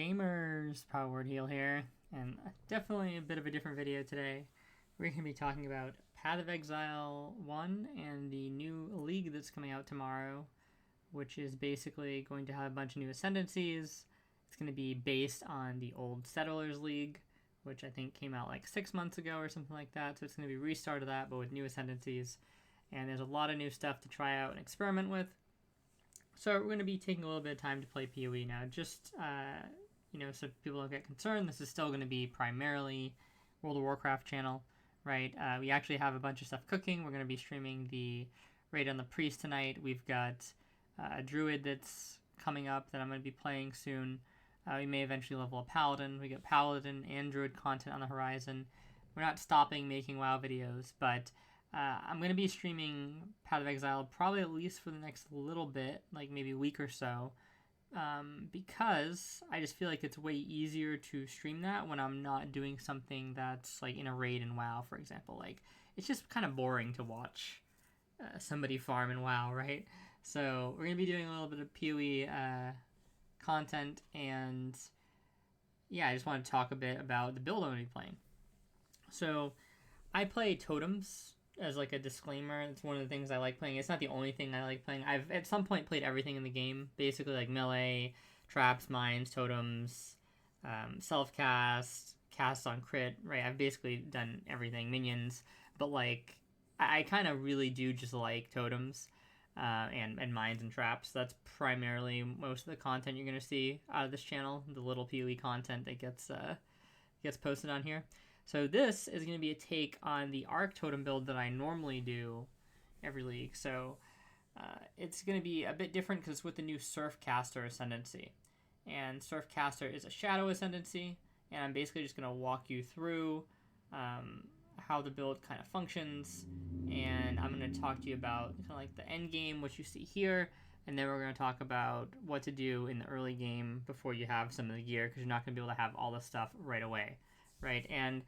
gamers, Power Heal here, and definitely a bit of a different video today. We're going to be talking about Path of Exile 1 and the new league that's coming out tomorrow, which is basically going to have a bunch of new Ascendancies. It's going to be based on the old Settlers League, which I think came out like 6 months ago or something like that, so it's going to be a restart of that, but with new Ascendancies. And there's a lot of new stuff to try out and experiment with. So we're going to be taking a little bit of time to play PoE now, just, so people don't get concerned. This is still going to be primarily World of Warcraft channel, right? We actually have a bunch of stuff cooking. We're going to be streaming the raid on the Priest tonight. We've got a Druid that's coming up that I'm going to be playing soon. We may eventually level a Paladin. We get Paladin and Druid content on the horizon. We're not stopping making WoW videos, but I'm going to be streaming Path of Exile probably at least for the next little bit, like maybe a week or so, because I just feel like it's way easier to stream that when I'm not doing something that's like in a raid in WoW, for example. Like, it's just kind of boring to watch somebody farm in WoW, right? So we're going to be doing a little bit of PoE content, and yeah, I just want to talk a bit about the build I'm going to be playing. So I play Totems as like a disclaimer. It's one of the things I like playing. It's not the only thing I like playing. I've at some point played everything in the game, basically, like melee, traps, mines, totems, self-cast, cast on crit, right? I've basically done everything, minions, but like I kind of really do just like totems and mines and traps. That's primarily most of the content you're going to see out of this channel, the little PoE content that gets posted on here. So this is going to be a take on the Arc Totem build that I normally do every league. So it's going to be a bit different because it's with the new Surfcaster Ascendancy. And Surfcaster is a Shadow Ascendancy, and I'm basically just going to walk you through how the build kind of functions, and I'm going to talk to you about kind of like the end game, which you see here, and then we're going to talk about what to do in the early game before you have some of the gear, because you're not going to be able to have all the stuff right away. Right, and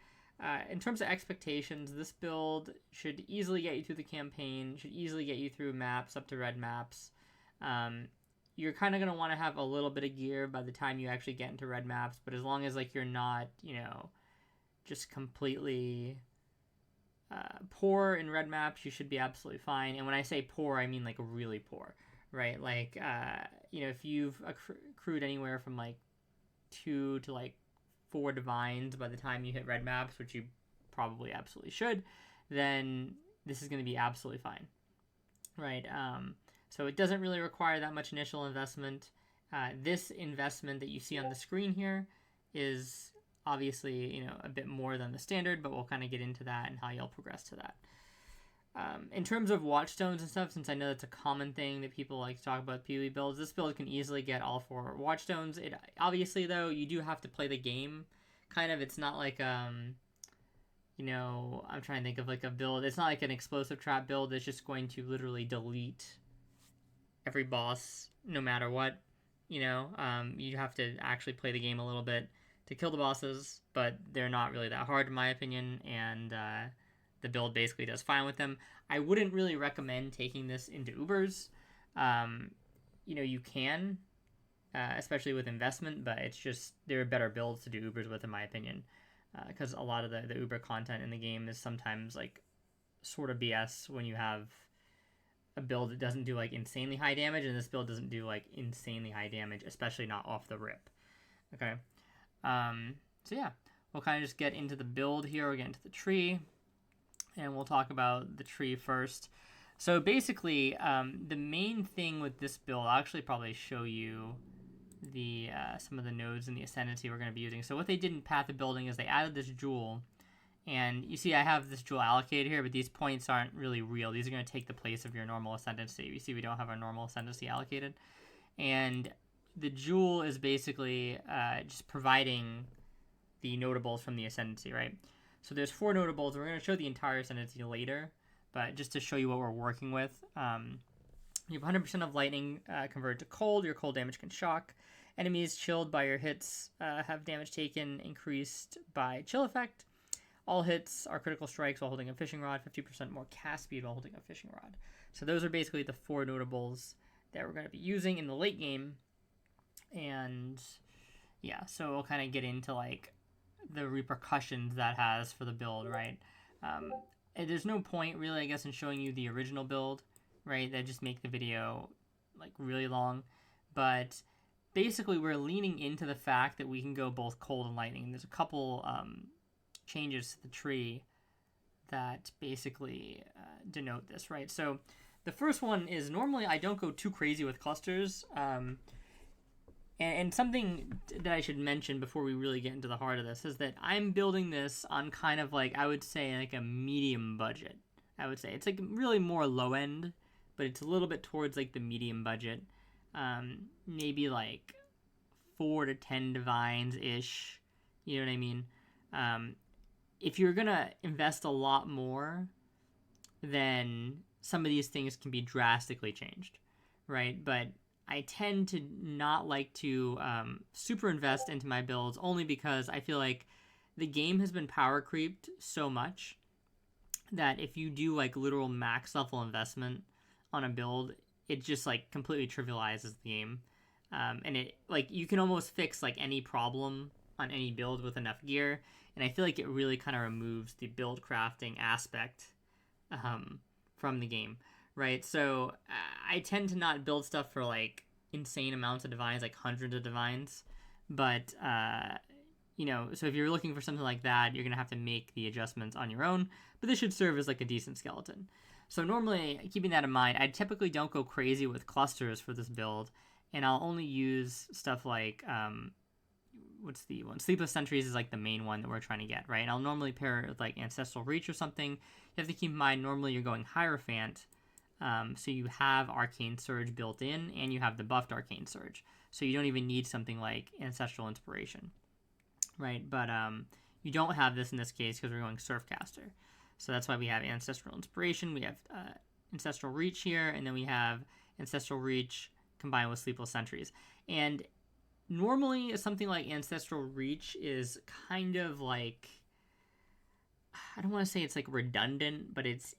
in terms of expectations, this build should easily get you through the campaign, should easily get you through maps up to red maps. You're kind of going to want to have a little bit of gear by the time you actually get into red maps, but as long as like you're not, just completely poor in red maps, you should be absolutely fine. And when I say poor, I mean like really poor, right? Like, if you've accrued anywhere from like 2 to like 4 divines by the time you hit red maps, which you probably absolutely should, then this is going to be absolutely fine, right? So it doesn't really require that much initial investment. This investment that you see on the screen here is obviously, a bit more than the standard, but we'll kind of get into that and how you'll progress to that. In terms of watchstones and stuff, since I know that's a common thing that people like to talk about PoE builds, this build can easily get all 4 watchstones. It obviously, though, you do have to play the game. Kind of, it's not like I'm trying to think of like a build. It's not like an explosive trap build that's just going to literally delete every boss no matter what. You have to actually play the game a little bit to kill the bosses, but they're not really that hard in my opinion, and the build basically does fine with them. I wouldn't really recommend taking this into Ubers. You can, especially with investment, but it's just there are better builds to do Ubers with, in my opinion, because a lot of the Uber content in the game is sometimes like sort of BS when you have a build that doesn't do like insanely high damage, and this build doesn't do like insanely high damage, especially not off the rip. Okay, so yeah, we'll kind of just get into the build here. We'll get into the tree, and we'll talk about the tree first. So basically, the main thing with this build, I'll actually probably show you the some of the nodes in the Ascendancy we're going to be using. So what they did in Path of Building is they added this jewel, and you see I have this jewel allocated here, but these points aren't really real. These are going to take the place of your normal Ascendancy. You see we don't have our normal Ascendancy allocated, and the jewel is basically just providing the notables from the Ascendancy, right? So there's 4 notables. We're going to show the entire Ascendancy later, but just to show you what we're working with, you have 100% of lightning converted to cold. Your cold damage can shock. Enemies chilled by your hits have damage taken increased by chill effect. All hits are critical strikes while holding a fishing rod. 50% more cast speed while holding a fishing rod. So those are basically the 4 notables that we're going to be using in the late game. And yeah, so we'll kind of get into like the repercussions that has for the build, right? And there's no point really, I guess, in showing you the original build, right? That just make the video like really long. But basically, we're leaning into the fact that we can go both cold and lightning. There's a couple changes to the tree that basically denote this, right? So the first one is normally I don't go too crazy with clusters. And something that I should mention before we really get into the heart of this is that I'm building this on kind of like, I would say, like a medium budget. I would say it's like really more low end, but it's a little bit towards like the medium budget. Maybe like 4 to 10 divines ish. You know what I mean? If you're gonna invest a lot more, then some of these things can be drastically changed, right? But I tend to not like to super invest into my builds only because I feel like the game has been power creeped so much that if you do like literal max level investment on a build, it just like completely trivializes the game. And it like you can almost fix like any problem on any build with enough gear, and I feel like it really kind of removes the build crafting aspect from the game. Right, so I tend to not build stuff for like insane amounts of divines, like hundreds of divines. But so if you're looking for something like that, you're gonna have to make the adjustments on your own. But this should serve as like a decent skeleton. So normally, keeping that in mind, I typically don't go crazy with clusters for this build, and I'll only use stuff like what's the one? Sleepless Sentries is like the main one that we're trying to get, right? And I'll normally pair it with like Ancestral Reach or something. You have to keep in mind normally you're going Hierophant. So you have Arcane Surge built in, and you have the buffed Arcane Surge. So you don't even need something like Ancestral Inspiration, right? But you don't have this in this case because we're going Surfcaster. So that's why we have Ancestral Inspiration. We have Ancestral Reach here, and then we have Ancestral Reach combined with Sleepless Sentries. And normally something like Ancestral Reach is kind of like, I don't want to say it's like redundant, but it's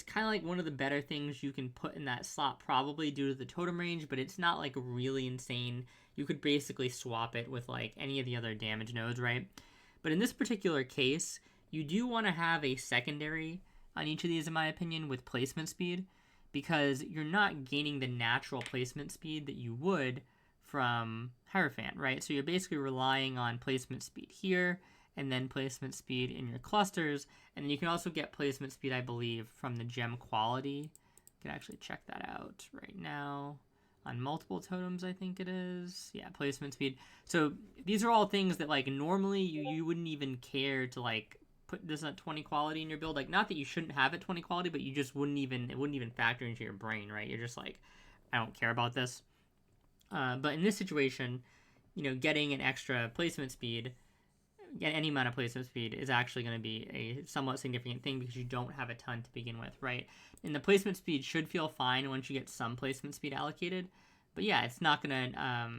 kind of like one of the better things you can put in that slot, probably due to the totem range, but it's not like really insane. You could basically swap it with like any of the other damage nodes, right? But in this particular case, you do want to have a secondary on each of these, in my opinion, with placement speed, because you're not gaining the natural placement speed that you would from Hierophant, right? So you're basically relying on placement speed here, and then placement speed in your clusters, and then you can also get placement speed, I believe, from the gem quality. You can actually check that out right now on multiple totems, I think it is. Yeah, placement speed. So these are all things that like normally you wouldn't even care to like put this at 20 quality in your build. Like, not that you shouldn't have it 20 quality, but you just it wouldn't even factor into your brain, right? You're just like, I don't care about this. But in this situation, getting an extra placement speed, any amount of placement speed, is actually going to be a somewhat significant thing because you don't have a ton to begin with, right? And the placement speed should feel fine once you get some placement speed allocated. But yeah, it's not going to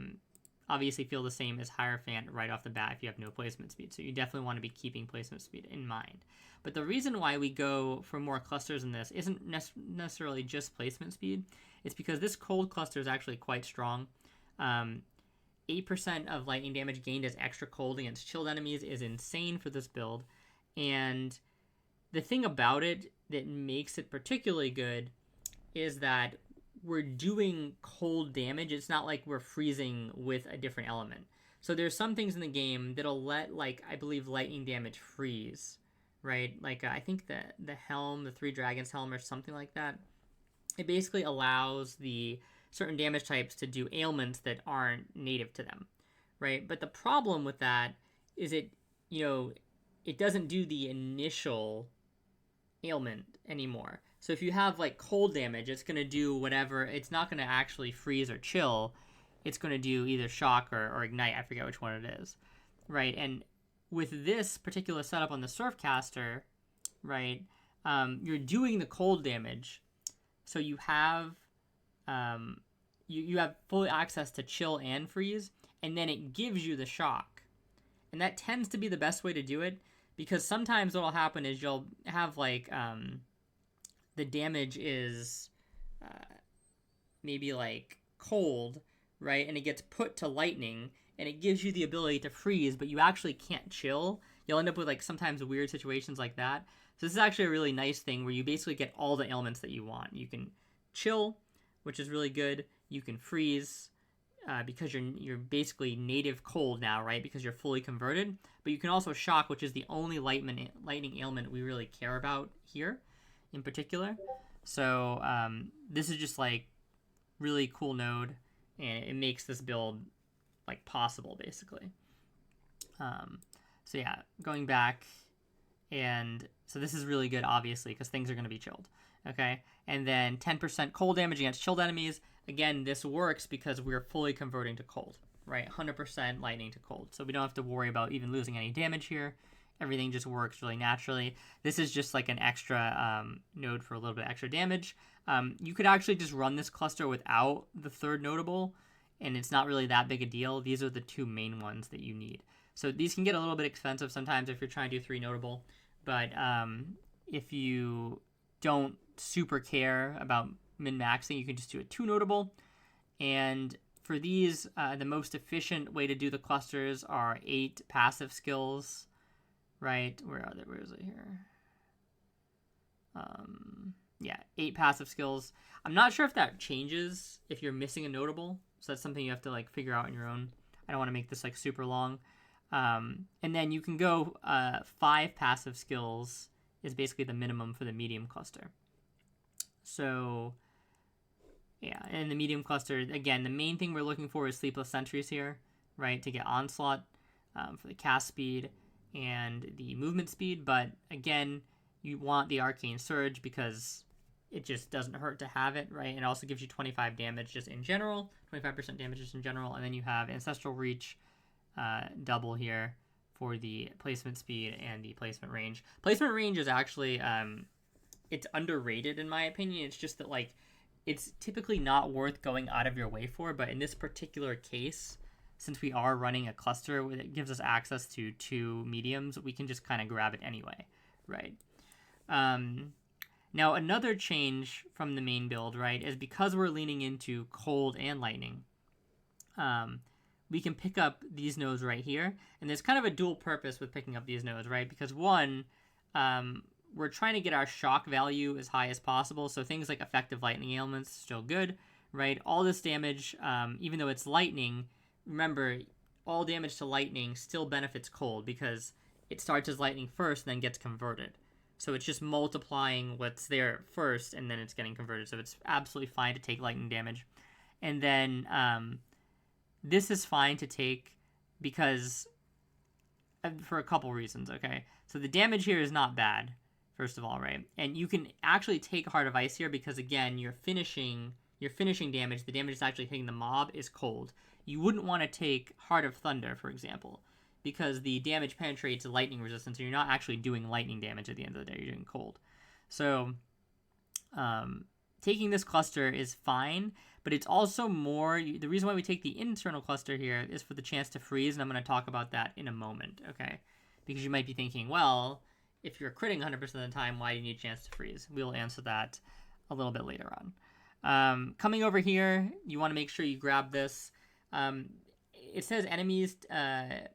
obviously feel the same as Hierophant right off the bat if you have no placement speed. So you definitely want to be keeping placement speed in mind. But the reason why we go for more clusters in this isn't necessarily just placement speed. It's because this cold cluster is actually quite strong. 8% of lightning damage gained as extra cold against chilled enemies is insane for this build. And the thing about it that makes it particularly good is that we're doing cold damage. It's not like we're freezing with a different element. So there's some things in the game that'll let, like, I believe lightning damage freeze, right? Like, I think the helm, the Three Dragons helm or something like that, it basically allows the certain damage types to do ailments that aren't native to them, right? But the problem with that is it doesn't do the initial ailment anymore. So if you have like cold damage, it's going to do whatever. It's not going to actually freeze or chill. It's going to do either shock or ignite. I forget which one it is, right? And with this particular setup on the Surfcaster, right, you're doing the cold damage. So you have you have full access to chill and freeze, and then it gives you the shock. And that tends to be the best way to do it, because sometimes what will happen is you'll have like the damage is maybe like cold, right? And it gets put to lightning, and it gives you the ability to freeze, but you actually can't chill. You'll end up with like sometimes weird situations like that. So this is actually a really nice thing where you basically get all the ailments that you want. You can chill, which is really good. You can freeze because you're basically native cold now, right? Because you're fully converted. But you can also shock, which is the only lightning ailment we really care about here, in particular. So this is just like really cool node, and it makes this build like possible basically. So yeah, going back, and so this is really good obviously because things are going to be chilled. Okay, and then 10% cold damage against chilled enemies. Again, this works because we're fully converting to cold, right? 100% lightning to cold, so we don't have to worry about even losing any damage here. Everything just works really naturally. This is just like an extra node for a little bit extra damage. You could actually just run this cluster without the third notable, and it's not really that big a deal. These are the two main ones that you need. So these can get a little bit expensive sometimes if you're trying to do 3 notable, but if you don't super care about min-maxing, you can just do a 2 notable. And for these, the most efficient way to do the clusters are 8 passive skills, right? Where are they? Where is it here? Yeah, 8 passive skills. I'm not sure if that changes if you're missing a notable, so that's something you have to like figure out on your own. I don't want to make this like super long. And then you can go 5 passive skills is basically the minimum for the medium cluster. So yeah, and the medium cluster, again, the main thing we're looking for is Sleepless Sentries here, right, to get Onslaught for the cast speed and the movement speed. But again, you want the Arcane Surge because it just doesn't hurt to have it, right? It also gives you 25 damage just in general, 25% damage just in general, and then you have Ancestral Reach double here for the placement speed and the placement range. Placement range is actually it's underrated in my opinion. It's just that like it's typically not worth going out of your way for, but in this particular case, since we are running a cluster that gives us access to 2 mediums, we can just kind of grab it anyway, right? Now another change from the main build, right, is because we're leaning into cold and lightning, we can pick up these nodes right here, and there's kind of a dual purpose with picking up these nodes, right? Because one, we're trying to get our shock value as high as possible, so things like effective lightning ailments still good, right? All this damage, even though it's lightning, remember, all damage to lightning still benefits cold because it starts as lightning first and then gets converted. So it's just multiplying what's there first and then it's getting converted. So it's absolutely fine to take lightning damage. And then this is fine to take because for a couple reasons, okay? So the damage here is not bad, first of all, right? And you can actually take Heart of Ice here because, again, your finishing damage, the damage that's actually hitting the mob, is cold. You wouldn't want to take Heart of Thunder, for example, because the damage penetrates lightning resistance, and you're not actually doing lightning damage at the end of the day. You're doing cold. So taking this cluster is fine, but it's also more... The reason why we take the internal cluster here is for the chance to freeze, and I'm going to talk about that in a moment, okay? Because you might be thinking, well, if you're critting 100% of the time, why do you need a chance to freeze? We'll answer that a little bit later on. Coming over here, you want to make sure you grab this. It says enemies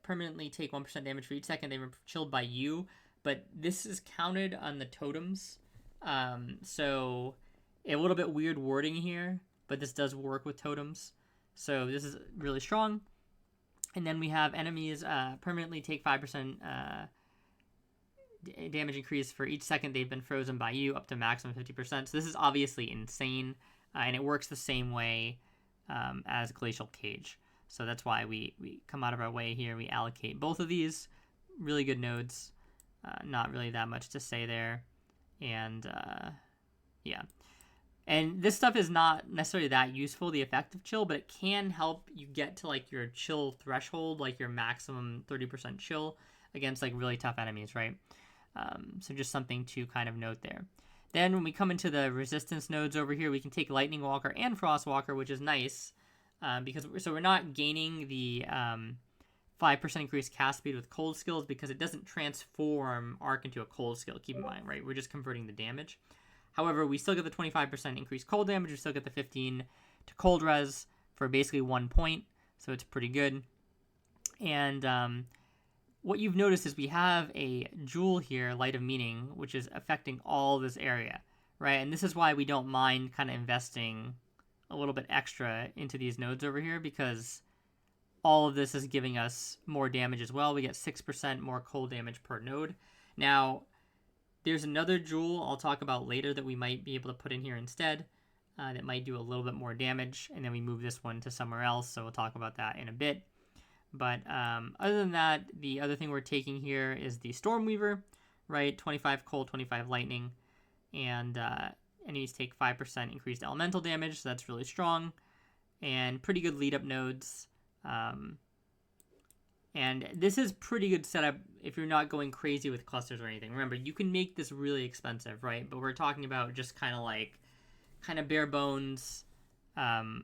permanently take 1% damage for each second they were chilled by you, but this is counted on the totems. So a little bit weird wording here, but this does work with totems. So this is really strong. And then we have enemies permanently take 5% damage increase for each second they've been frozen by you, up to maximum 50%. So this is obviously insane, and it works the same way as Glacial Cage. So that's why we come out of our way here. We allocate both of these. Really good nodes. Not really that much to say there. And yeah. And this stuff is not necessarily that useful, the effective chill, but it can help you get to like your chill threshold, like your maximum 30% chill against like really tough enemies, right? So just something to kind of note there. Then when we come into the resistance nodes over here, we can take Lightning Walker and Frost Walker, which is nice. Because we're not gaining the 5% increased cast speed with cold skills because it doesn't transform Arc into a cold skill, keep in mind, right? We're just converting the damage. However, we still get the 25% increased cold damage, we still get the 15 to cold res for basically 1 point, so it's pretty good. And what you've noticed is we have a jewel here, Light of Meaning, which is affecting all this area, right? And this is why we don't mind kind of investing a little bit extra into these nodes over here, because all of this is giving us more damage as well. We get 6% more cold damage per node. Now, there's another jewel I'll talk about later that we might be able to put in here instead that might do a little bit more damage, and then we move this one to somewhere else, so we'll talk about that in a bit. But other than that, the other thing we're taking here is the Stormweaver, right? 25 cold, 25 lightning, and enemies take 5% increased elemental damage, so that's really strong, and pretty good lead-up nodes. And this is pretty good setup if you're not going crazy with clusters or anything. Remember, you can make this really expensive, right? But we're talking about just kind of bare bones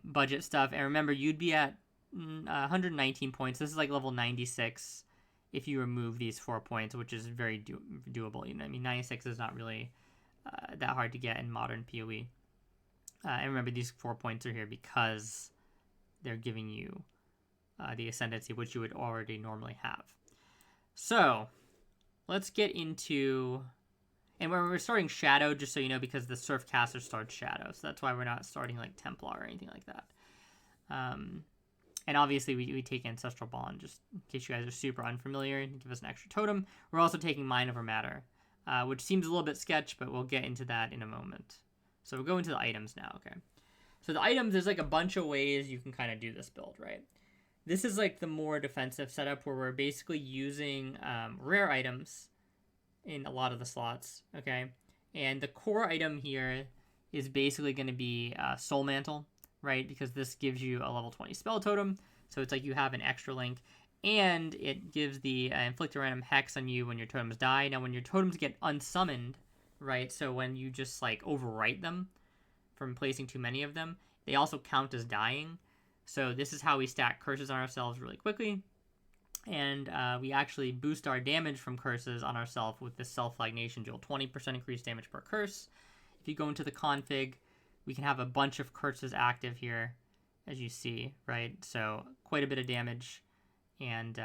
budget stuff. And remember, you'd be at 119 points. This is like level 96 if you remove these 4 points, which is very doable. You know, I mean, 96 is not really that hard to get in modern PoE. And remember, these 4 points are here because they're giving you the Ascendancy, which you would already normally have. So let's get into, and we're starting Shadow, just so you know, because the Surfcaster starts Shadow, so that's why we're not starting like Templar or anything like that. And obviously we take Ancestral Bond, just in case you guys are super unfamiliar, give us an extra totem. We're also taking Mind Over Matter, which seems a little bit sketch, but we'll get into that in a moment. So we'll go into the items now, okay? So the items, there's like a bunch of ways you can kind of do this build, right? This is like the more defensive setup where we're basically using rare items in a lot of the slots, okay? And the core item here is basically going to be Soul Mantle, right? Because this gives you a level 20 spell totem, so it's like you have an extra link. And it gives the inflict a random hex on you when your totems die. Now, when your totems get unsummoned, right? So when you just like overwrite them from placing too many of them, they also count as dying. So this is how we stack curses on ourselves really quickly. And we actually boost our damage from curses on ourselves with this Self-Flagnation Jewel. 20% increased damage per curse. If you go into the config, we can have a bunch of curses active here, as you see, right? So quite a bit of damage. And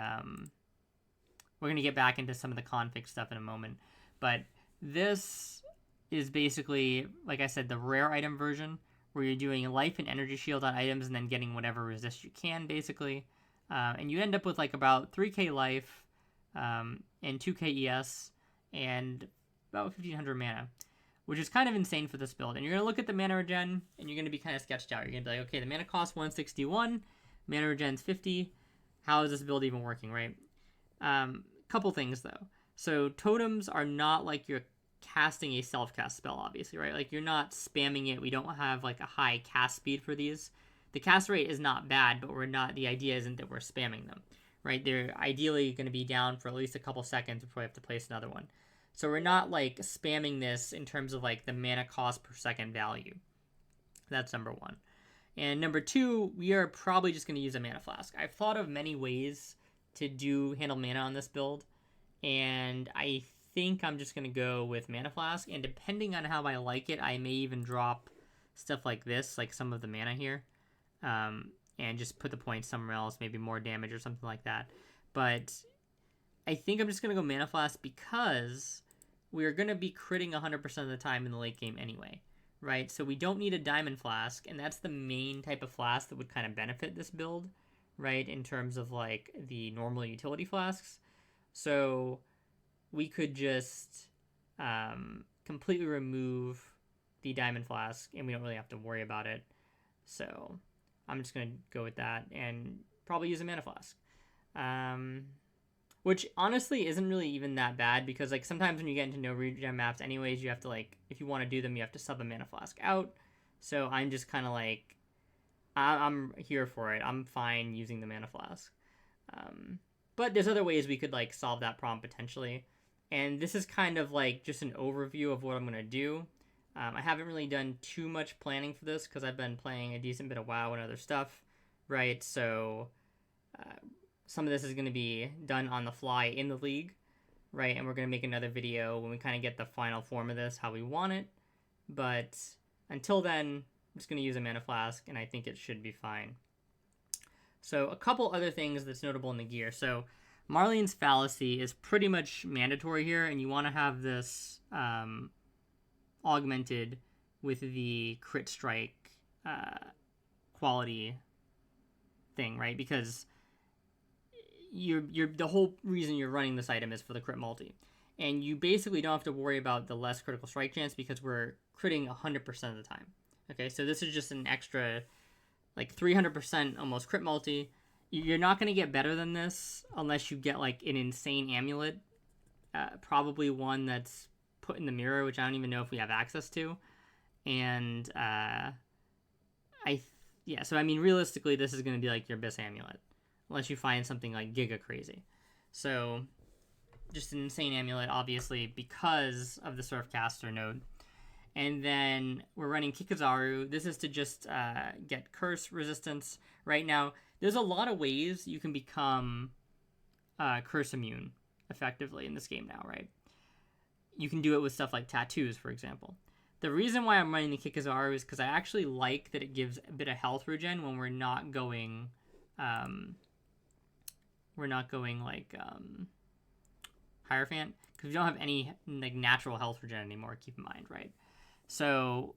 we're going to get back into some of the config stuff in a moment. But this is basically, like I said, the rare item version, where you're doing life and energy shield on items and then getting whatever resist you can, basically. And you end up with like about 3k life and 2k ES and about 1500 mana, which is kind of insane for this build. And you're going to look at the mana regen, and you're going to be kind of sketched out. You're going to be like, okay, the mana cost 161, mana regen's 50. How is this build even working, right? Couple things, though. So totems are not like you're casting a self-cast spell, obviously, right? Like, you're not spamming it. We don't have like a high cast speed for these. The cast rate is not bad, but the idea isn't that we're spamming them, right? They're ideally going to be down for at least a couple seconds before we have to place another one. So we're not like spamming this in terms of like the mana cost per second value. That's number one. And number two, we are probably just going to use a mana flask. I've thought of many ways to handle mana on this build, and I think I'm just going to go with mana flask, and depending on how I like it, I may even drop stuff like this, like some of the mana here, and just put the points somewhere else, maybe more damage or something like that. But I think I'm just going to go mana flask because we're going to be critting 100% of the time in the late game anyway, right? So we don't need a diamond flask, and that's the main type of flask that would kind of benefit this build, right, in terms of like the normal utility flasks. So we could just completely remove the diamond flask, and we don't really have to worry about it. So I'm just going to go with that and probably use a mana flask. Which honestly isn't really even that bad, because like sometimes when you get into no regen maps anyways, you have to like, if you want to do them, you have to sub a mana flask out. So I'm just kind of like, I'm here for it. I'm fine using the mana flask. But there's other ways we could like solve that problem potentially. And this is kind of like just an overview of what I'm going to do. I haven't really done too much planning for this because I've been playing a decent bit of WoW and other stuff, right? So some of this is going to be done on the fly in the league, right? And we're going to make another video when we kind of get the final form of this, how we want it. But until then, I'm just going to use a mana flask, and I think it should be fine. So a couple other things that's notable in the gear. So Marlene's Fallacy is pretty much mandatory here, and you want to have this augmented with the crit strike quality thing, right? Because you're the whole reason you're running this item is for the crit multi, and you basically don't have to worry about the less critical strike chance because we're critting 100% of the time. Okay, so this is just an extra like 300% almost crit multi. You're not going to get better than this unless you get like an insane amulet, probably one that's put in the mirror, which I don't even know if we have access to. And so I mean, realistically, this is going to be like your best amulet, unless you find something like giga crazy. So just an insane amulet, obviously, because of the Surfcaster node. And then we're running Kikazaru. This is to just get curse resistance. Right now, there's a lot of ways you can become curse immune effectively in this game now, right? You can do it with stuff like tattoos, for example. The reason why I'm running the Kikazaru is because I actually like that it gives a bit of health regen when we're not going like Hierophant, because we don't have any like natural health regen anymore, keep in mind, right? So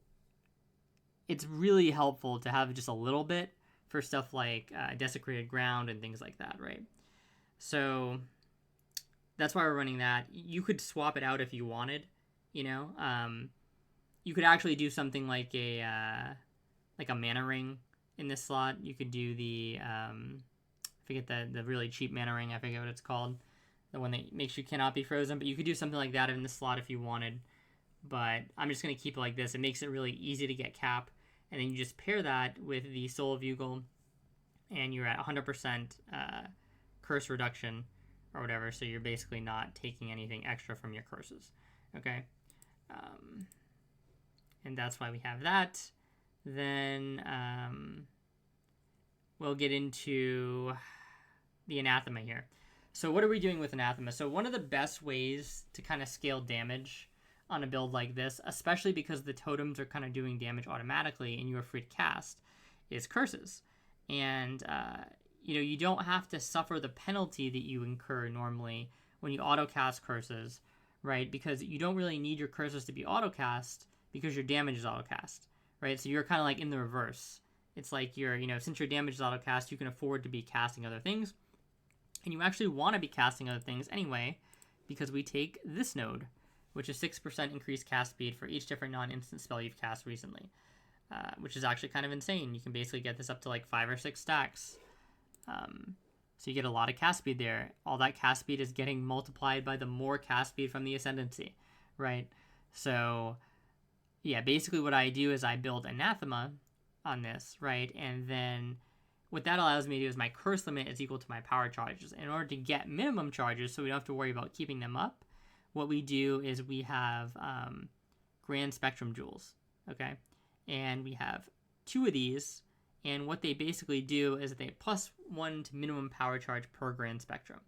it's really helpful to have just a little bit for stuff like Desecrated Ground and things like that, right? So that's why we're running that. You could swap it out if you wanted, you know. You could actually do something like a mana ring in this slot. You could do the I forget the really cheap mana ring. I forget what it's called. The one that makes you cannot be frozen. But you could do something like that in this slot if you wanted. But I'm just going to keep it like this. It makes it really easy to get cap. And then you just pair that with the Soul of Yugal. And you're at 100% curse reduction or whatever. So you're basically not taking anything extra from your curses. Okay? And that's why we have that. Then we'll get into the Anathema here. So what are we doing with Anathema? So one of the best ways to kind of scale damage on a build like this, especially because the totems are kind of doing damage automatically and you are free to cast, is curses. And you don't have to suffer the penalty that you incur normally when you auto cast curses, right? Because you don't really need your curses to be auto cast because your damage is auto cast, right? So you're kind of like in the reverse. It's like since your damage is auto cast, you can afford to be casting other things, and you actually want to be casting other things anyway, because we take this node, which is 6% increased cast speed for each different non-instant spell you've cast recently, which is actually kind of insane. You can basically get this up to like 5 or 6 stacks. So you get a lot of cast speed there. All that cast speed is getting multiplied by the more cast speed from the Ascendancy, right? So yeah, basically what I do is I build Anathema on this, right? And then what that allows me to do is my curse limit is equal to my power charges. In order to get minimum charges, so we don't have to worry about keeping them up, what we do is we have Grand Spectrum Jewels, okay? And we have 2 of these, and what they basically do is they +1 to minimum power charge per Grand Spectrum.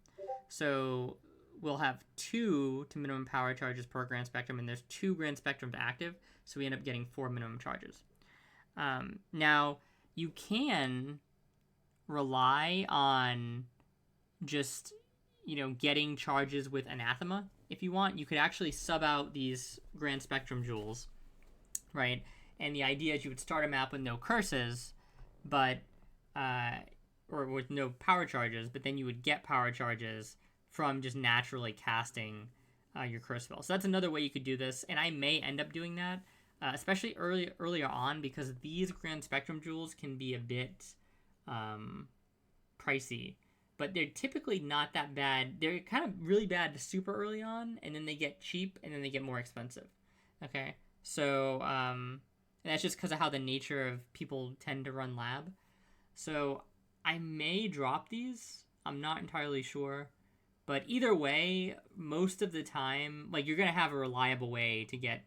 So we'll have 2 to minimum power charges per Grand Spectrum, and there's 2 Grand Spectrums active, so we end up getting 4 minimum charges. Now, you can rely on just, getting charges with Anathema. If you want, you could actually sub out these Grand Spectrum Jewels, right? And the idea is you would start a map with no curses, but or with no power charges, but then you would get power charges from just naturally casting your curse spell. So that's another way you could do this, and I may end up doing that, especially earlier on, because these Grand Spectrum Jewels can be a bit pricey, but they're typically not that bad. They're kind of really bad super early on, and then they get cheap, and then they get more expensive. Okay, so and that's just because of how the nature of people tend to run lab. So I may drop these. I'm not entirely sure, but either way, most of the time, like, you're gonna have a reliable way to get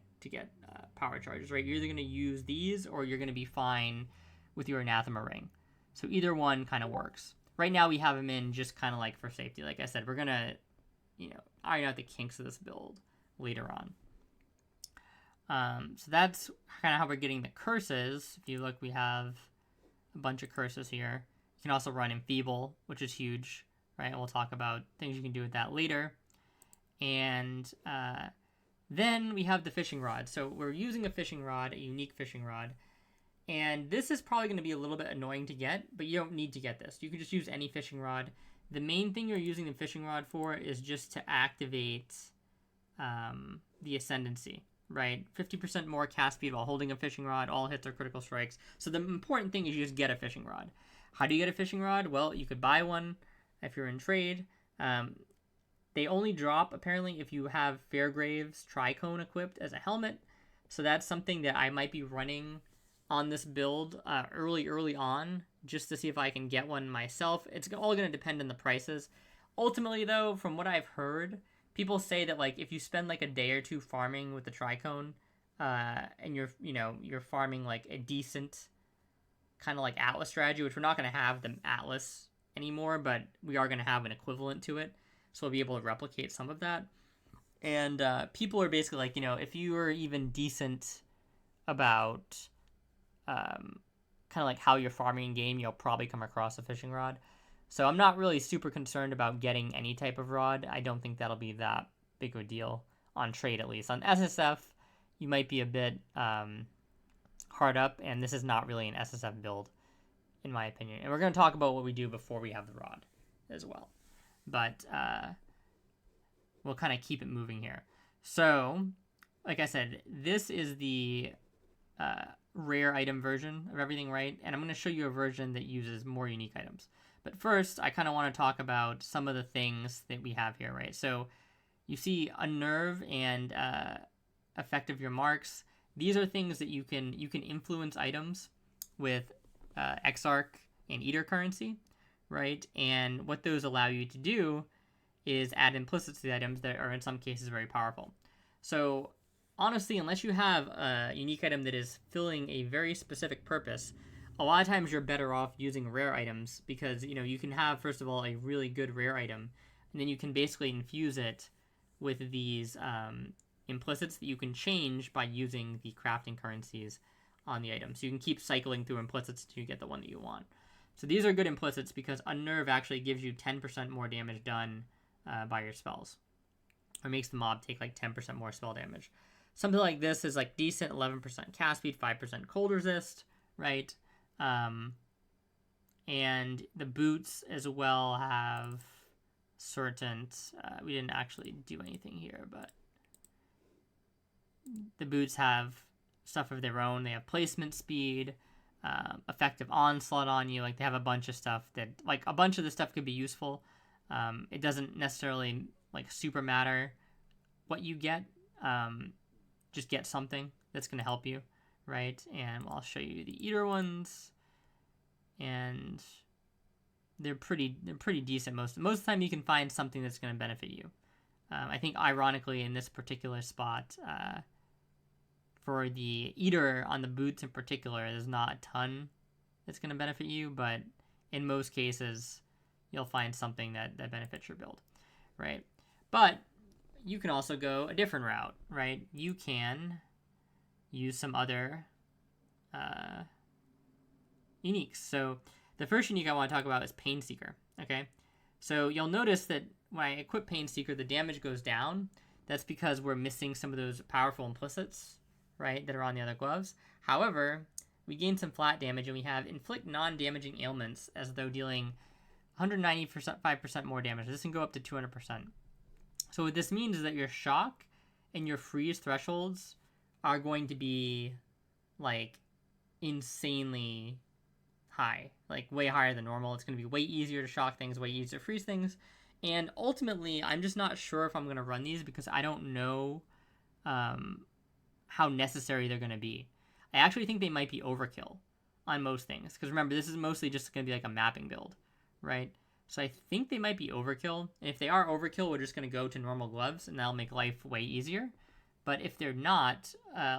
power charges, right? You're either gonna use these, or you're gonna be fine with your Anathema ring. So either one kind of works. Right now we have them in just kind of like for safety. Like I said, we're going to, iron out the kinks of this build later on. So that's kind of how we're getting the curses. If you look, we have a bunch of curses here. You can also run Enfeeble, which is huge, right? And we'll talk about things you can do with that later. And then we have the fishing rod. So we're using a fishing rod, a unique fishing rod. And this is probably going to be a little bit annoying to get, but you don't need to get this. You can just use any fishing rod. The main thing you're using the fishing rod for is just to activate the Ascendancy, right? 50% more cast speed while holding a fishing rod. All hits are critical strikes. So the important thing is you just get a fishing rod. How do you get a fishing rod? Well, you could buy one if you're in trade. They only drop, apparently, if you have Fairgrave's Tricone equipped as a helmet. So that's something that I might be running on this build early on, just to see if I can get one myself. It's all going to depend on the prices. Ultimately, though, from what I've heard, people say that like if you spend like a day or two farming with the Tricone, and you're farming like a decent kind of like Atlas strategy, which we're not going to have the Atlas anymore, but we are going to have an equivalent to it. So we'll be able to replicate some of that. And people are basically like, if you are even decent about kind of like how you're farming in game, you'll probably come across a fishing rod. So I'm not really super concerned about getting any type of rod. I don't think that'll be that big of a deal on trade, at least. On SSF, you might be a bit hard up, and this is not really an SSF build, in my opinion. And we're going to talk about what we do before we have the rod as well. But we'll kind of keep it moving here. So, like I said, this is the rare item version of everything, right? And I'm going to show you a version that uses more unique items. But first, I kind of want to talk about some of the things that we have here, right? So you see Unnerve and Effect of Your Marks. These are things that you can influence items with Exarch and Eater currency, right? And what those allow you to do is add implicits to the items that are in some cases very powerful. So honestly, unless you have a unique item that is filling a very specific purpose, a lot of times you're better off using rare items because, you can have, first of all, a really good rare item, and then you can basically infuse it with these implicits that you can change by using the crafting currencies on the item. So you can keep cycling through implicits until you get the one that you want. So these are good implicits because Unnerve actually gives you 10% more damage done by your spells. Or makes the mob take like 10% more spell damage. Something like this is like decent, 11% cast speed, 5% cold resist, right? And the boots as well have certain, we didn't actually do anything here, but the boots have stuff of their own. They have placement speed, effective onslaught on you. Like they have a bunch of stuff that, like a bunch of the stuff could be useful. It doesn't necessarily like super matter what you get. Just get something that's going to help you, right? And I'll show you the Eater ones, and they're pretty decent. Most of the time you can find something that's going to benefit you. I think ironically in this particular spot, for the Eater on the boots in particular, there's not a ton that's going to benefit you, but in most cases you'll find something that benefits your build, right? But you can also go a different route, right? You can use some other uniques. So the first unique I want to talk about is Painseeker, okay? So you'll notice that when I equip Painseeker, the damage goes down. That's because we're missing some of those powerful implicits, right, that are on the other gloves. However, we gain some flat damage, and we have Inflict Non-Damaging Ailments as though dealing 195% more damage. This can go up to 200%. So what this means is that your shock and your freeze thresholds are going to be, like, insanely high. Like, way higher than normal. It's going to be way easier to shock things, way easier to freeze things. And ultimately, I'm just not sure if I'm going to run these because I don't know how necessary they're going to be. I actually think they might be overkill on most things. Because remember, this is mostly just going to be like a mapping build, right? So I think they might be overkill. And if they are overkill, we're just going to go to normal gloves, and that'll make life way easier. But if they're not,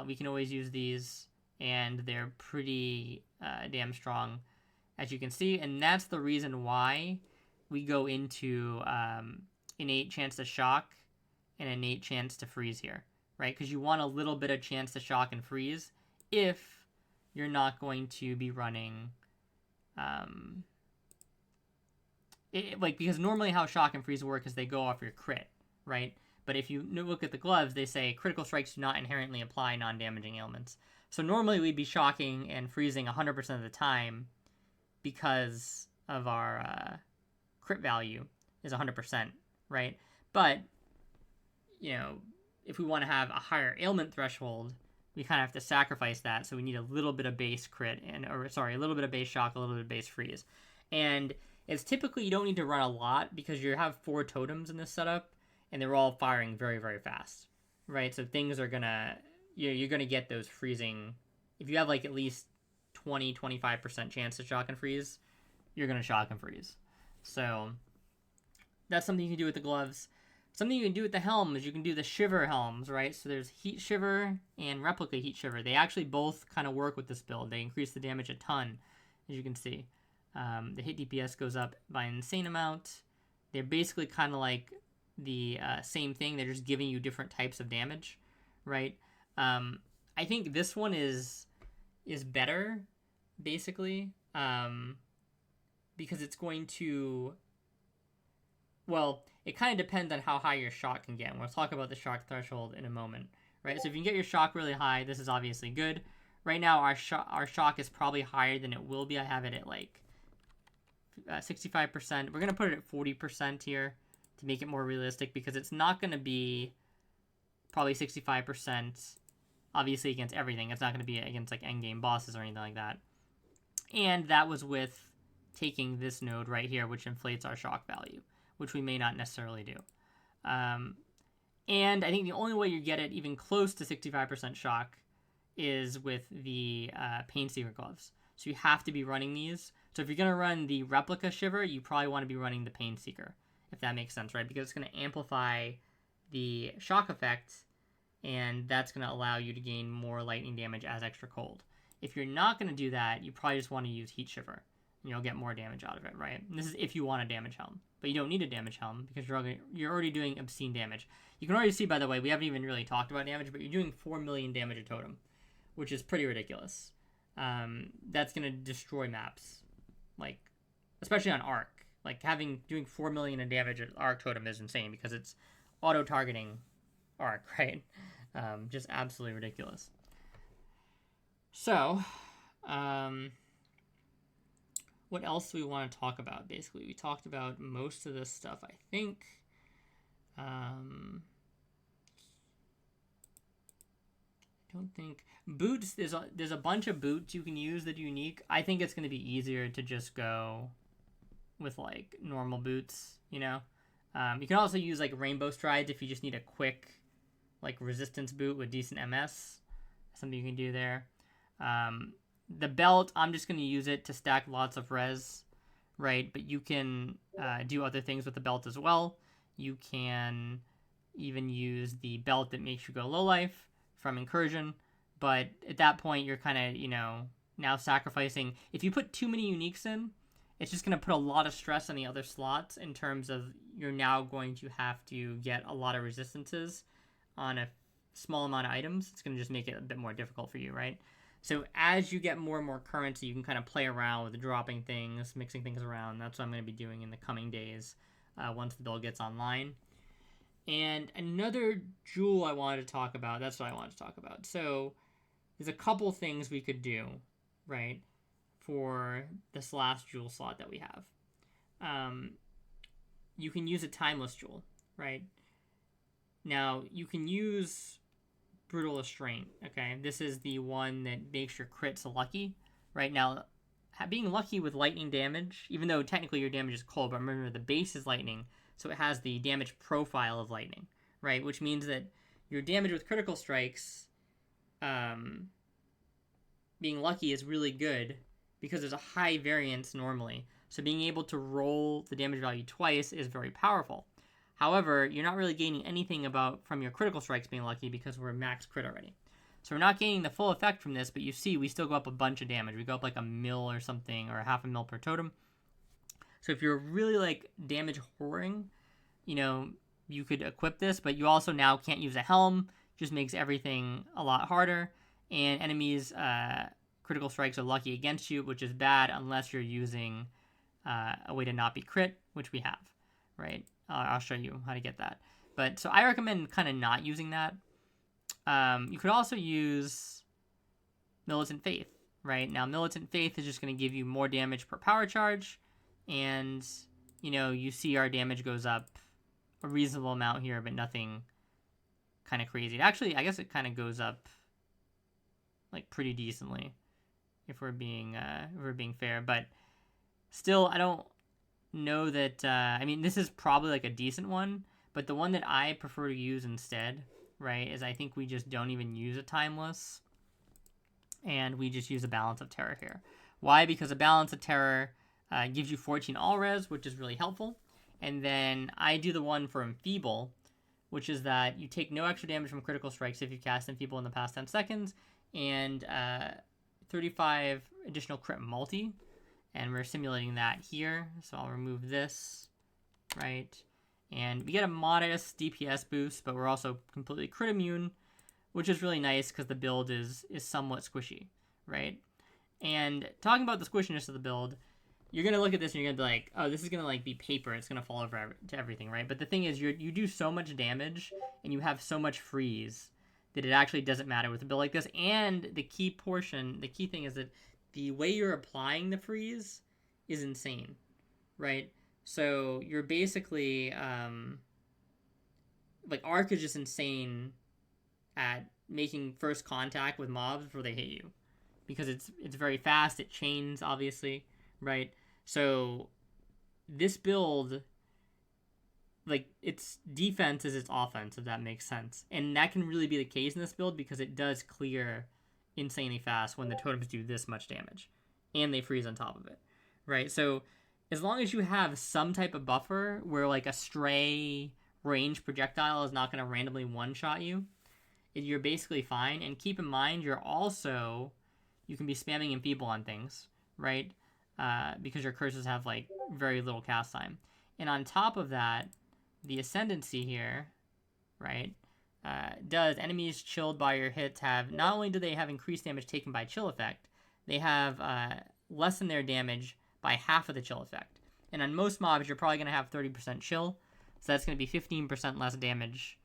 we can always use these, and they're pretty damn strong, as you can see. And that's the reason why we go into innate chance to shock and innate chance to freeze here, right? Because you want a little bit of chance to shock and freeze if you're not going to be running because normally how shock and freeze work is they go off your crit, right? But if you look at the gloves, they say critical strikes do not inherently apply non-damaging ailments. So normally we'd be shocking and freezing 100% of the time because of our crit value is 100%, right? But, if we want to have a higher ailment threshold, we kind of have to sacrifice that. So we need a little bit of base crit a little bit of base shock, a little bit of base freeze. And it's typically you don't need to run a lot because you have 4 totems in this setup and they're all firing very, very fast, right? So things are you're gonna get those freezing. If you have like at least 20-25% chance to shock and freeze, you're gonna shock and freeze. So that's something you can do with the gloves. Something you can do with the helm is you can do the shiver helms, right? So there's heat shiver and replica heat shiver. They actually both kind of work with this build. They increase the damage a ton, as you can see. The hit DPS goes up by an insane amount. They're basically kind of like the same thing. They're just giving you different types of damage, right? I think this one is better, basically, because it's going to... Well, it kind of depends on how high your shock can get. And we'll talk about the shock threshold in a moment, right? So if you can get your shock really high, this is obviously good. Right now, our shock is probably higher than it will be. I have it at like 65%. We're going to put it at 40% here to make it more realistic because it's not going to be probably 65%, obviously, against everything. It's not going to be against like endgame bosses or anything like that. And that was with taking this node right here, which inflates our shock value, which we may not necessarily do. And I think the only way you get it even close to 65% shock is with the Painseeker gloves. So you have to be running these. So if you're going to run the replica shiver, you probably want to be running the Painseeker, if that makes sense, right? Because it's going to amplify the shock effect, and that's going to allow you to gain more lightning damage as extra cold. If you're not going to do that, you probably just want to use heat shiver, and you'll get more damage out of it, right? And this is if you want a damage helm. But you don't need a damage helm because you're already doing obscene damage. You can already see, by the way, we haven't even really talked about damage, but you're doing 4 million damage a totem, which is pretty ridiculous. That's going to destroy maps, like, especially on Arc. Like, doing 4 million in damage at Arc Totem is insane because it's auto-targeting Arc, right? Just absolutely ridiculous. So, what else do we want to talk about? Basically, we talked about most of this stuff, I think. I don't think... Boots, there's a bunch of boots you can use that are unique. I think it's going to be easier to just go with, like, normal boots, you know? You can also use, like, Rainbow Strides if you just need a quick, like, resistance boot with decent MS. Something you can do there. The belt, I'm just going to use it to stack lots of res, right? But you can do other things with the belt as well. You can even use the belt that makes you go low life from Incursion. But at that point, you're kind of, now sacrificing. If you put too many uniques in, it's just going to put a lot of stress on the other slots in terms of you're now going to have to get a lot of resistances on a small amount of items. It's going to just make it a bit more difficult for you, right? So as you get more and more currency, you can kind of play around with dropping things, mixing things around. That's what I'm going to be doing in the coming days once the build gets online. And another jewel I wanted to talk about, that's what I wanted to talk about. So there's a couple things we could do, right, for this last jewel slot that we have. You can use a timeless jewel, right? Now, you can use Brutal Restraint, okay? This is the one that makes your crits lucky. Right now, being lucky with lightning damage, even though technically your damage is cold, but remember the base is lightning, so it has the damage profile of lightning, right? Which means that your damage with critical strikes, being lucky is really good because there's a high variance normally. So being able to roll the damage value twice is very powerful. However, you're not really gaining anything from your critical strikes being lucky because we're max crit already. So we're not gaining the full effect from this, but you see we still go up a bunch of damage. We go up like 1 mil or something, or 0.5 mil per totem. So if you're really like damage whoring, you could equip this, but you also now can't use a helm. Just makes everything a lot harder. And enemies' critical strikes are lucky against you, which is bad unless you're using a way to not be crit, which we have, right? I'll show you how to get that. But so I recommend kind of not using that. You could also use Militant Faith, right? Now, Militant Faith is just going to give you more damage per power charge, and, you know, you see our damage goes up a reasonable amount here, but nothing kind of crazy. Actually, I guess it kind of goes up, like, pretty decently, if we're being fair, but still, I don't know that, I mean, this is probably, like, a decent one, but the one that I prefer to use instead, right, is I think we just don't even use a Timeless, and we just use a Balance of Terror here. Why? Because a Balance of Terror gives you 14 all-res, which is really helpful, and then I do the one for Enfeeble, which is that you take no extra damage from critical strikes if you cast Enfeeble in the past 10 seconds, and 35 additional crit multi, and we're simulating that here, so I'll remove this, right, and we get a modest DPS boost, but we're also completely crit immune, which is really nice because the build is somewhat squishy, right? And talking about the squishiness of the build, you're going to look at this and you're going to be like, oh, this is going to like be paper. It's going to fall over to everything, right? But the thing is, you do so much damage and you have so much freeze that it actually doesn't matter with a build like this. And the key thing is that the way you're applying the freeze is insane, right? So you're basically, like, Arc is just insane at making first contact with mobs before they hit you, because it's very fast. It chains, obviously, right? So this build, like, its defense is its offense, if that makes sense, and that can really be the case in this build because it does clear insanely fast when the totems do this much damage, and they freeze on top of it, right? So as long as you have some type of buffer where, like, a stray range projectile is not going to randomly one-shot you, you're basically fine. And keep in mind, you can be spamming Enfeeble on things, right? Because your curses have, like, very little cast time. And on top of that, the Ascendancy here, right, does enemies chilled by your hits have, not only do they have increased damage taken by chill effect, they have lessened their damage by half of the chill effect. And on most mobs, you're probably going to have 30% chill, so that's going to be 15% less damage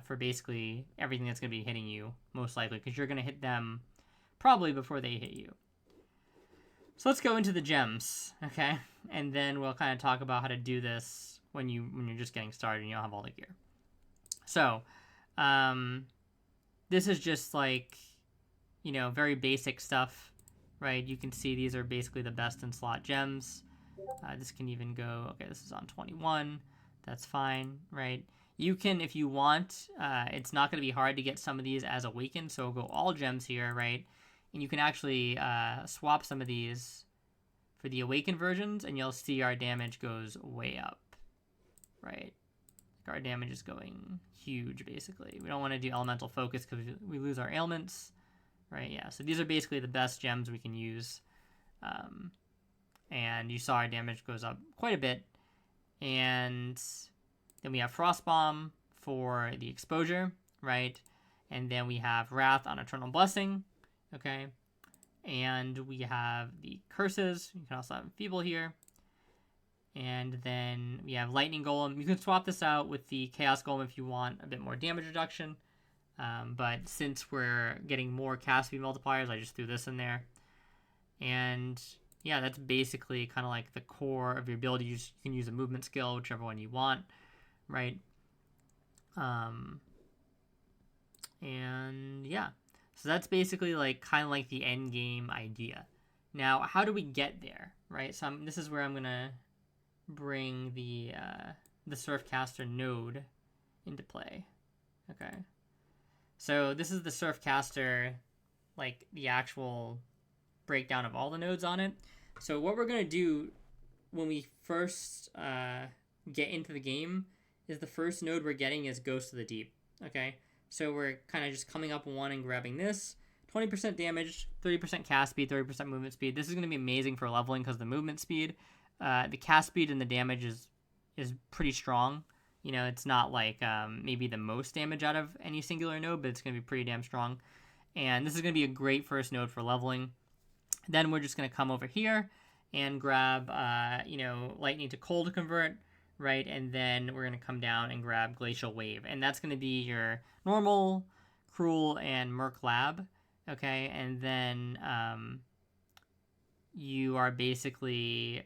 for basically everything that's going to be hitting you, most likely, because you're going to hit them probably before they hit you. So let's go into the gems, okay? And then we'll kind of talk about how to do this when you're just getting started and you don't have all the gear. So, this is just, like, you know, very basic stuff, right? You can see these are basically the best in slot gems. This can even go, okay, this is on 21. That's fine, right? You can, if you want, it's not going to be hard to get some of these as awakened, so we'll go all gems here, right? And you can actually swap some of these for the awakened versions, and you'll see our damage goes way up, right? Our damage is going huge, basically. We don't want to do elemental focus because we lose our ailments, right? Yeah, so these are basically the best gems we can use. And you saw our damage goes up quite a bit. And then we have Frostbomb for the exposure, right? And then we have Wrath on Eternal Blessing, okay? And we have the curses. You can also have Enfeeble here. And then we have Lightning Golem. You can swap this out with the Chaos Golem if you want a bit more damage reduction. But since we're getting more cast speed multipliers, I just threw this in there. And yeah, that's basically kind of like the core of your build. You can use a movement skill, whichever one you want, right? And yeah, so that's basically like kind of like the end game idea. Now, how do we get there, right? So this is where I'm gonna bring the Surfcaster node into play. Okay, so this is the Surfcaster, like the actual breakdown of all the nodes on it. So what we're gonna do when we first get into the game is the first node we're getting is Ghost of the Deep. Okay, so we're kind of just coming up one and grabbing this. 20% damage, 30% cast speed, 30% movement speed. This is going to be amazing for leveling because the movement speed, the cast speed and the damage is pretty strong. You know, it's not like maybe the most damage out of any singular node, but it's going to be pretty damn strong. And this is going to be a great first node for leveling. Then we're just going to come over here and grab, lightning to cold convert, right? And then we're going to come down and grab glacial wave. And that's going to be your normal, cruel, and merc lab, okay? And then you are basically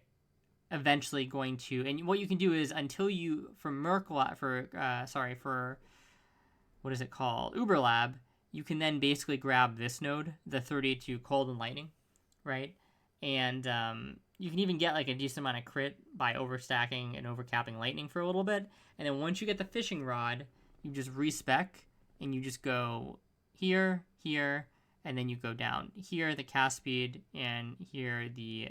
eventually going to, and what you can do is until you, for merc lab, for what is it called? Uber lab, you can then basically grab this node, the 32 cold and lightning, right? And you can even get like a decent amount of crit by overstacking and overcapping lightning for a little bit. And then once you get the fishing rod, you just respec and you just go here, here, and then you go down here, the cast speed, and here the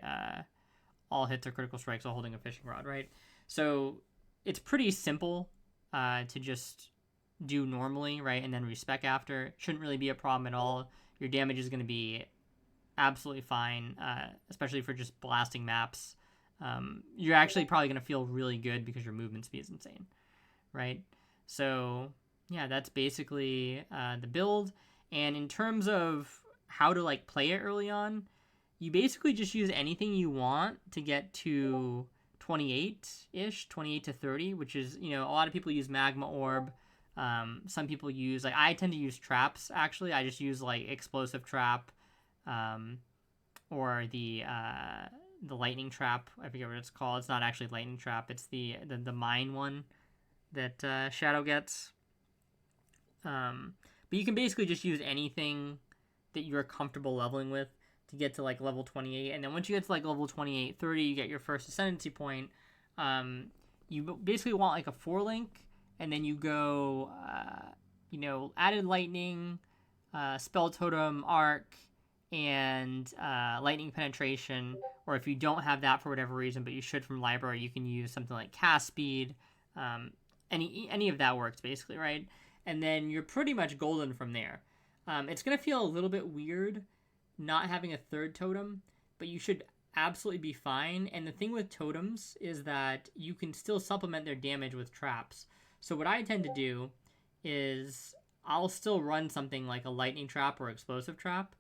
all hits or critical strikes while holding a fishing rod, right? So it's pretty simple to just do normally, right? And then respec after. Shouldn't really be a problem at all. Your damage is going to be absolutely fine, especially for just blasting maps. You're actually probably going to feel really good because your movement speed is insane, right? So yeah, that's basically the build. And in terms of how to like play it early on, you basically just use anything you want to get to 28-ish, 28 to 30, which is, a lot of people use magma orb. Some people use, like, I tend to use traps, actually. I just use, like, explosive trap, or the lightning trap. I forget what it's called. It's not actually lightning trap. It's the mine one that Shadow gets. But you can basically just use anything that you're comfortable leveling with to get to like level 28. And then once you get to like level 28, 30, you get your first ascendancy point. You basically want like a 4-link, and then you go, added lightning, spell totem, arc, and lightning penetration. Or if you don't have that for whatever reason, but you should from library, you can use something like cast speed. Any of that works basically, right? And then you're pretty much golden from there. It's going to feel a little bit weird not having a third totem, but you should absolutely be fine. And the thing with totems is that you can still supplement their damage with traps. So what I tend to do is I'll still run something like a lightning trap or explosive trap,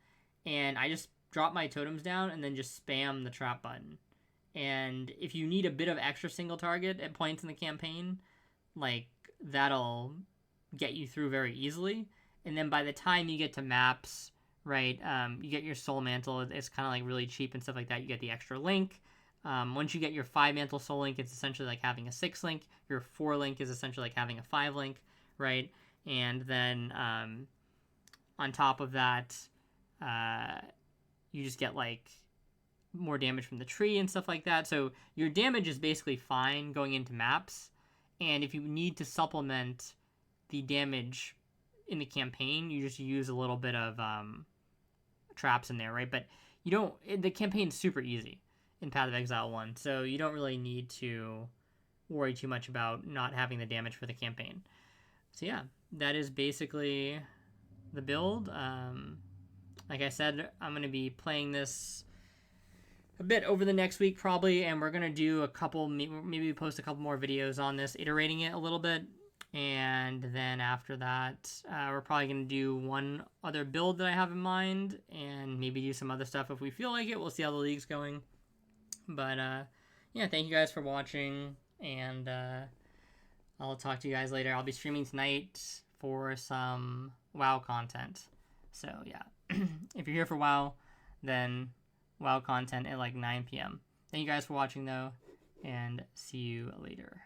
and I just drop my totems down and then just spam the trap button. And if you need a bit of extra single target at points in the campaign, like, that'll get you through very easily. And then by the time you get to maps, right, you get your soul mantle. It's kind of like really cheap and stuff like that. You get the extra link. Once you get your 5 mantle soul link, it's essentially like having a 6 link. Your 4 link is essentially like having a 5 link, right? And then on top of that, you just get like more damage from the tree and stuff like that. So your damage is basically fine going into maps. And if you need to supplement the damage in the campaign, you just use a little bit of traps in there, right? But you don't, the campaign's super easy in Path of Exile 1, so you don't really need to worry too much about not having the damage for the campaign. So yeah, that is basically the build. Like I said, I'm going to be playing this a bit over the next week probably, and we're going to do a couple, maybe post a couple more videos on this, iterating it a little bit. And then after that, we're probably going to do one other build that I have in mind, and maybe do some other stuff if we feel like it. We'll see how the league's going. But yeah, thank you guys for watching, and I'll talk to you guys later. I'll be streaming tonight for some WoW content. So yeah, if you're here for WoW, then WoW content at like 9 p.m. Thank you guys for watching though, and see you later.